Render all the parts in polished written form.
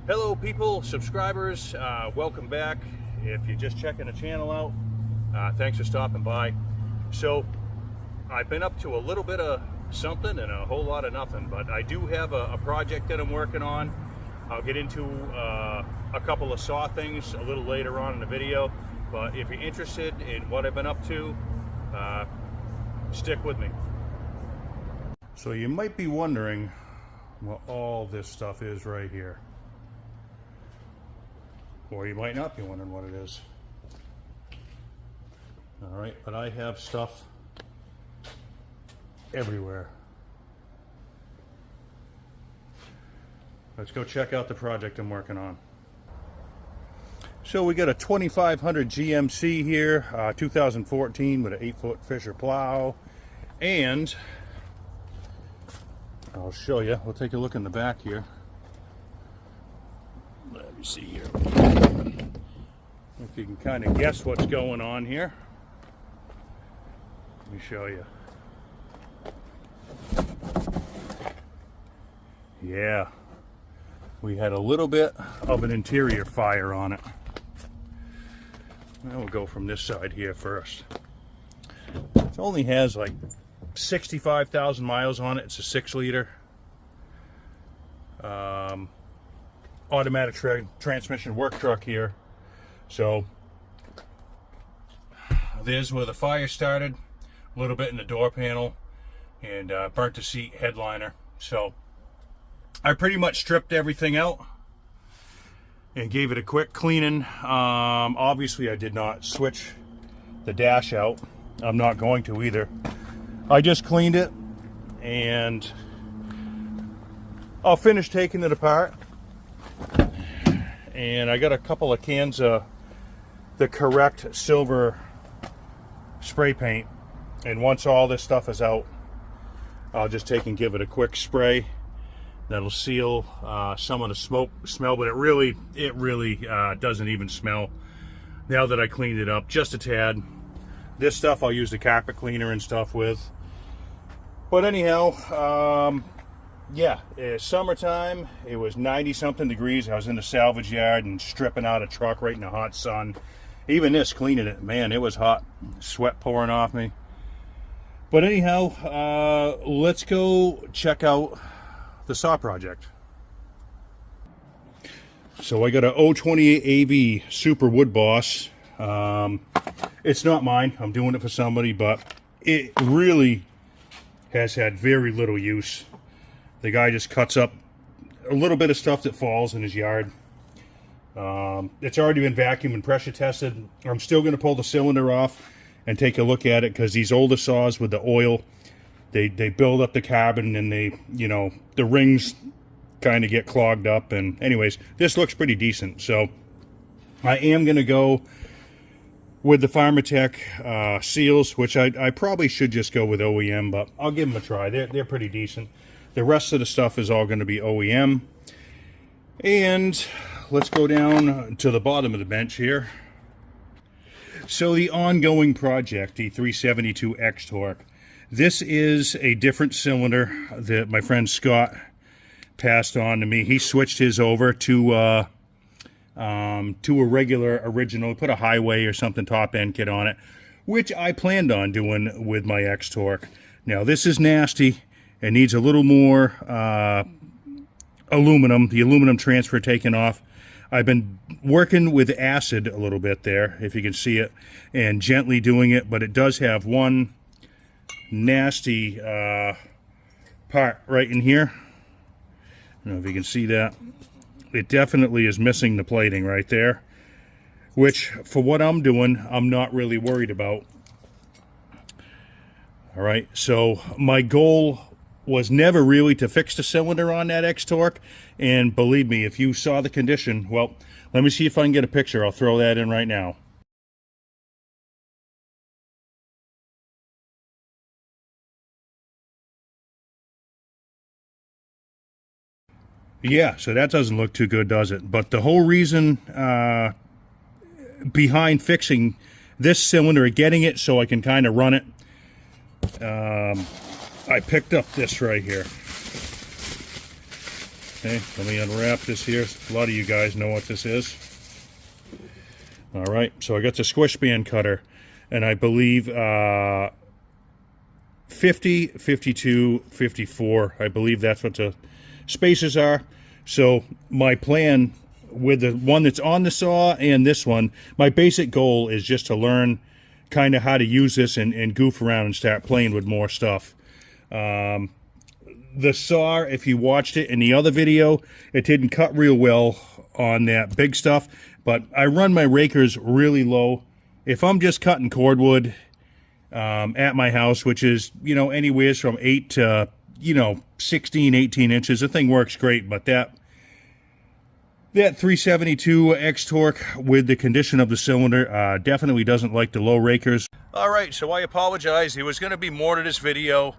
Hello people, subscribers, welcome back. If you're just checking the channel out, thanks for stopping by. So I've been up to a little bit of something and a whole lot of nothing, but I do have a project that I'm working on. I'll get into a couple of saw things a little later on in the video, but if you're interested in what I've been up to, stick with me. So you might be wondering what all this stuff is right here. Or you might not be wondering what it is. All right, but I have stuff everywhere. Let's go check out the project I'm working on. So we got a 2500 GMC here, 2014 with an 8-foot Fisher plow. And I'll show you, we'll take a look in the back here. Let me see here. If you can kind of guess what's going on here. Let me show you. Yeah, we had a little bit of an interior fire on it. Now we'll go from this side here first. It only has like 65,000 miles on it. It's a 6-liter. Automatic transmission work truck here. So there's where the fire started, a little bit in the door panel, and burnt the seat headliner. So I pretty much stripped everything out and gave it a quick cleaning. Obviously I did not switch the dash out. I'm not going to either. I just cleaned it, and I'll finish taking it apart. And I got a couple of cans of the correct silver spray paint, and once all this stuff is out, I'll just take and give it a quick spray. That'll seal some of the smoke smell, but it really doesn't even smell now that I cleaned it up just a tad. This stuff I'll use the carpet cleaner and stuff with. But anyhow, yeah, it's summertime. It was 90-something degrees. I was in the salvage yard and stripping out a truck right in the hot sun. Even this, cleaning it, man, it was hot. Sweat pouring off me. But anyhow, let's go check out the saw project. So I got a 028 AV Super Wood Boss. It's not mine. I'm doing it for somebody, but it really has had very little use. The guy just cuts up a little bit of stuff that falls in his yard. It's already been vacuumed and pressure tested. I'm still going to pull the cylinder off and take a look at it, because these older saws with the oil, they build up the carbon, and they, you know, the rings kind of get clogged up. And anyways, this looks pretty decent. So I am going to go with the Pharmatech seals, which I probably should just go with OEM, but I'll give them a try. They're pretty decent. The rest of the stuff is all going to be OEM. And let's go down to the bottom of the bench here. So the ongoing project, the 372X Torque. This is a different cylinder that my friend Scott passed on to me. He switched his over to a regular original. Put a highway or something top end kit on it, which I planned on doing with my X Torque. Now this is nasty. It needs a little more aluminum, the aluminum transfer taken off. I've been working with acid a little bit there, if you can see it, and gently doing it, but it does have one nasty part right in here. I don't know if you can see that. It definitely is missing the plating right there, which for what I'm doing, I'm not really worried about. All right, so my goal was never really to fix the cylinder on that X Torque, and believe me, if you saw the condition, well, let me see if I can get a picture. I'll throw that in right now. Yeah, so that doesn't look too good, does it? But the whole reason behind fixing this cylinder, getting it so I can kind of run it, I picked up this right here. Okay, let me unwrap this here. A lot of you guys know what this is. All right, so I got the squish band cutter, and I believe 50, 52, 54. I believe that's what the spaces are. So my plan with the one that's on the saw and this one, my basic goal is just to learn kind of how to use this and goof around and start playing with more stuff. The saw, if you watched it in the other video, it didn't cut real well on that big stuff, but I run my rakers really low. If I'm just cutting cordwood at my house, which is, you know, anywhere from 8 to, you know, 16, 18 inches, the thing works great, but that 372 X-Torque with the condition of the cylinder definitely doesn't like the low rakers. All right, so I apologize. There was going to be more to this video.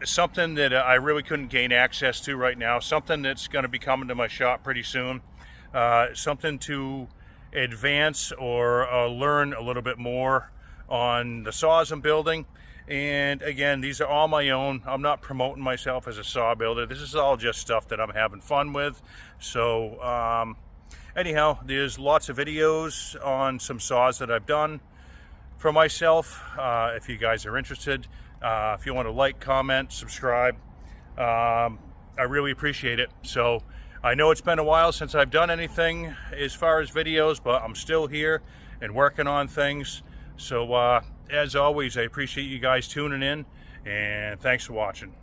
Something that I really couldn't gain access to right now. Something that's going to be coming to my shop pretty soon. Something to advance or learn a little bit more on the saws I'm building. And again, these are all my own. I'm not promoting myself as a saw builder. This is all just stuff that I'm having fun with. So anyhow, there's lots of videos on some saws that I've done for myself. If you guys are interested, if you want to like, comment, subscribe, I really appreciate it. So I know it's been a while since I've done anything as far as videos, but I'm still here and working on things. So as always, I appreciate you guys tuning in, and thanks for watching.